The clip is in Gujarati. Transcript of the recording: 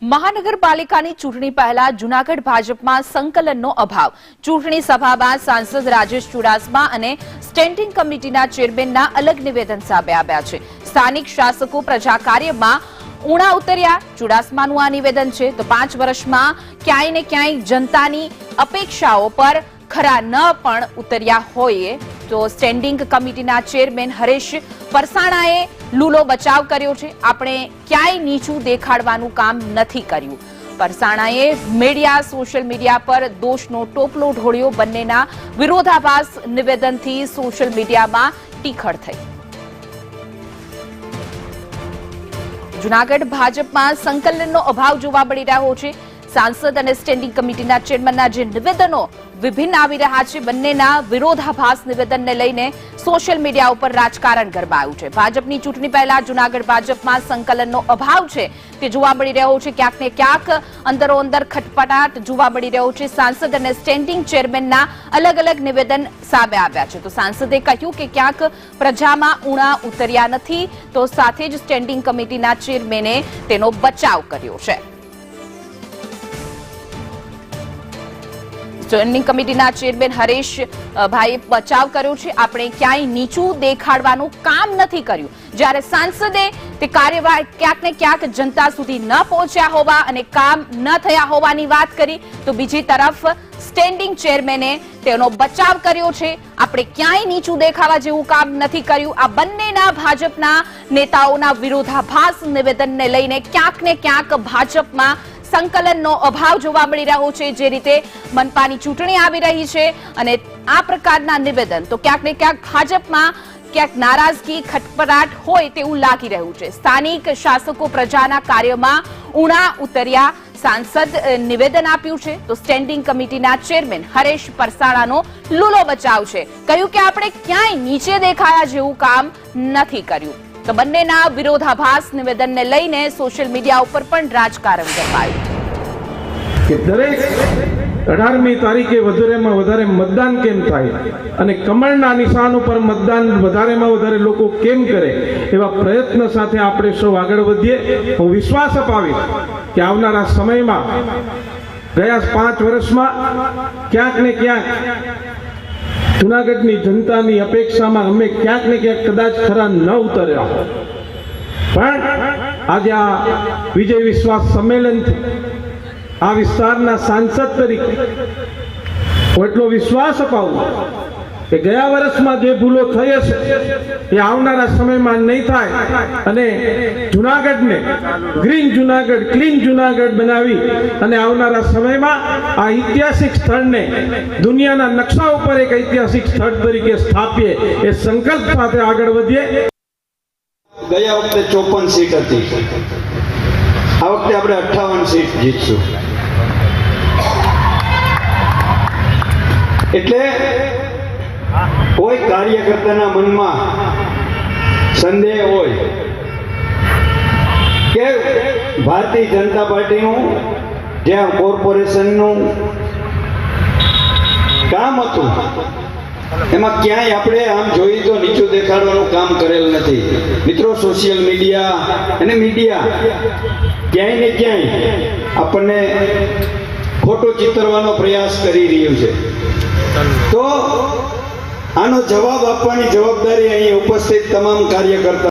મહાનગરપાલિકાની ચૂંટણી પહેલા જૂનાગઢ ભાજપમાં સંકલનનો અભાવ. ચૂંટણી સભા બાદ સાંસદ રાજેશ ચુડાસમા અને સ્ટેન્ડિંગ કમિટીના ચેરમેનના અલગ નિવેદન સામે આવ્યા છે. સ્થાનિક શાસકો પ્રજા કાર્યમાં ઉણા ઉતર્યા. ચુડાસમાનું આ નિવેદન છે તો 5 વર્ષમાં ક્યાંય ને ક્યાંય જનતાની અપેક્ષાઓ પર ખરા ન પણ ઉતર્યા હોય તો સ્ટેન્ડિંગ કમિટીના ચેરમેન હરેશ પરસાણાએ લૂલો બચાવ કર્યો છે. આપણે ક્યાંય નીચું દેખાડવાનું કામ નથી કર્યું. પરસાણાએ મીડિયા સોશિયલ મીડિયા પર દોષનો ટોપલો ઢોળ્યો. બંનેના વિરોધાભાસ નિવેદનથી સોશિયલ મીડિયામાં ટીખળ થઈ. જૂનાગઢ ભાજપમાં સંકલનનો અભાવ જોવા મળી રહ્યો છે. સાંસદ અને સ્ટેન્ડિંગ કમિટીના ચેરમેનના જે નિવેદનો વિભિન્ન આવી રહ્યા છે, બંનેના વિરોધાભાસ નિવેદનને લઈને સોશિયલ મીડિયા ઉપર રાજકારણ ગરમાયું છે. ભાજપની ચૂંટણી પહેલા જૂનાગઢ ભાજપમાં સંકલનનો અભાવ છે તે જોવા મળી રહ્યો છે. ક્યાંક ને ક્યાંક અંદરોઅંદર ખટપટાટ જોવા મળી રહ્યો છે. સાંસદ અને સ્ટેન્ડિંગ ચેરમેનના અલગ અલગ નિવેદન સામે આવ્યા છે. તો સાંસદે કહ્યું કે ક્યાંક પ્રજામાં ઉણા ઉતર્યા નથી, તો સાથે જ સ્ટેન્ડિંગ કમિટીના ચેરમેને તેનો બચાવ કર્યો છે. સ્ટેન્ડિંગ કમિટીના ચેરમેન હરેશ ભાઈએ બચાવ કર્યો છે. આપણે ક્યાંય નીચું દેખાડવાનું કામ નથી કર્યું. જ્યારે સાંસદે તે કાર્યવાહી ક્યાંક ને ક્યાંક જનતા સુધી ન પહોંચ્યા હોવા અને કામ ન થયા હોવાની વાત કરી, તો બીજી તરફ સ્ટેન્ડિંગ ચેરમેને તેનો બચાવ કર્યો છે. આપણે ક્યાંય નીચું દેખાવા જેવું કામ નથી કર્યું. આ બંનેના ભાજપના નેતાઓના વિરોધાભાસ નિવેદનને લઈને ક્યાંક ને ક્યાંક ભાજપમાં સંકલનનો અભાવ જોવા મળી રહ્યો છે. જે રીતે મનપાની ચૂંટણી આવી રહી છે અને આ પ્રકારના નિવેદન તો ક્યાંક ને ક્યાંક ભાજપમાં ક્યાંક નારાજગી ખટપટાટ હોય તેવું લાગી રહ્યું છે. સ્થાનિક શાસકો પ્રજાના કાર્યમાં ઉણા ઉતર્યા. સાંસદ નિવેદન આપ્યું છે તો સ્ટેન્ડિંગ કમિટીના ચેરમેન હરેશ પરસાણાનો લૂલો બચાવ છે. કહ્યું કે આપણે ક્યાંય નીચે દેખાયા જેવું કામ નથી કર્યું. તો બંનેના વિરોધાભાસ નિવેદનને લઈને સોશિયલ મીડિયા ઉપર પણ રાજકારણ ગરમાયું. કે દરેક 18મી તારીખે વધારેમાં વધારે મતદાન કેમ થાય અને કમળના નિશાન ઉપર મતદાન વધારેમાં વધારે લોકો કેમ કરે, એવા પ્રયત્ન સાથે આપણે સૌ આગળ વધીએ. હું વિશ્વાસ અપાવીશ કે આવનારા સમયમાં ગયા 5 વર્ષમાં ક્યાંક ને ક્યાંક જૂનાગઢની જનતાની અપેક્ષામાં અમે ક્યાંક ને ક્યાંક કદાચ ખરા ન ઉતર્યા, પણ આજે આ વિજય વિશ્વાસ સંમેલનથી આ વિસ્તારના સાંસદ તરીકે હું એટલો વિશ્વાસ અપાવું કે ગયા વર્ષમાં જે ભૂલો થઈ હશે એ આવનારા સમયમાં નહીં થાય અને જૂનાગઢને ગ્રીન જૂનાગઢ, ક્લીન જૂનાગઢ બનાવી અને આવનારા સમયમાં આ ઐતિહાસિક સ્થળને દુનિયાના નકશા ઉપર એક ઐતિહાસિક સ્થળ તરીકે સ્થાપીએ એ સંકલ્પ સાથે આગળ વધીએ. ગયા વખતે 54 સીટ હતી, આ વખતે આપણે 58 સીટ જીતશું. એટલે કોઈ કાર્યકર્તાના મનમાં સંદેહ હોય કે ભારતીય જનતા પાર્ટીનું જે કોર્પોરેશનનું કામ હતું એમાં ક્યાંય આપણે આમ જોઈએ તો નીચું દેખાડવાનું કામ કરેલ નથી. મિત્રો, સોશિયલ મીડિયા અને મીડિયા ક્યાંય ને ક્યાંય આપણને ખોટું ચિતરવાનો પ્રયાસ કરી રહ્યું છે. તો આનો જવાબ આપવાની જવાબદારી અહીં ઉપસ્થિત તમામ કાર્યકર્તા